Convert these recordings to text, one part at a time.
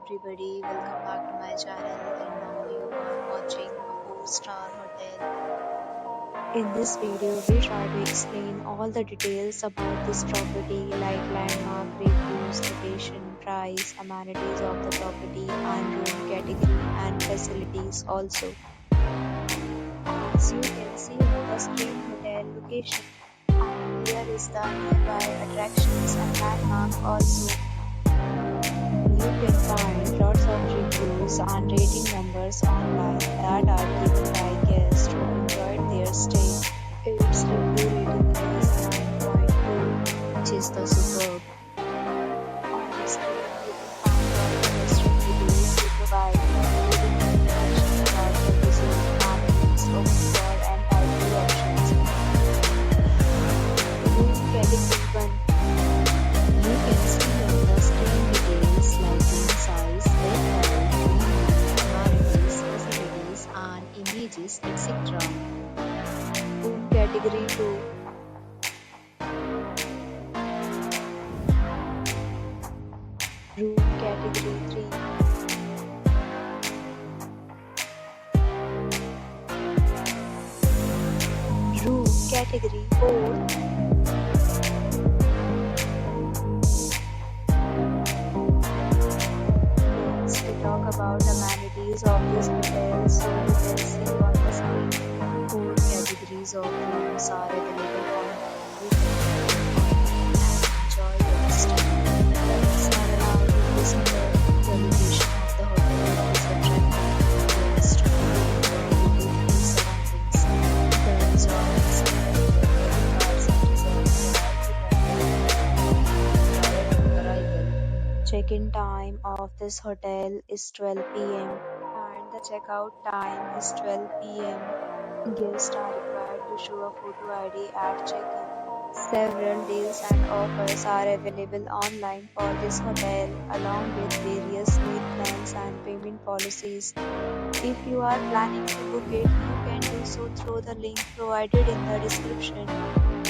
everybody, welcome back to my channel and now you are watching a 4-star hotel. In this video, we try to explain all the details about this property like landmark, reviews, location, price, amenities of the property and room category and facilities also. As you can see on the screen hotel location and here is the nearby attractions and landmark also. You can find lots of reviews and rating numbers online that are given by guests who enjoyed their stay. Its review rating is 9.2, which is the superb. On the screen, you can find all the restaurant reviews we provide, including information about the visit, amenities, open door, and dietary options. Room category 1. You can see on the screen details like room size, bed height, room name, amenities, facilities, and images, etc. Room category 2. Room category 3. Room category 4. Talk about amenities of this hotel, so you can see on the screen 4 categories of rooms are available on you can enjoy your stay. Pets are allowed in this hotel. The location of the hotel is attractive to guests who enjoy the surroundings. The resort is connected cars and reserved prior to arrival. Check-in time of this hotel is 12 p.m. and the checkout time is 12 p.m. Guests are required to show a photo ID at check-in. Several deals and offers are available online for this hotel along with various meal plans and payment policies. If you are planning to book it, you can do so through the link provided in the description.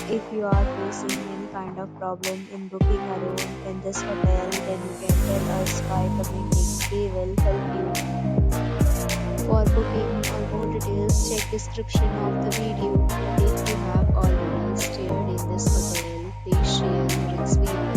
If you are facing any kind of problem in booking a room in this hotel, then you can tell us by commenting. We will help you. For booking or more details, check description of the video. If you have already stayed in this hotel, please share your experience.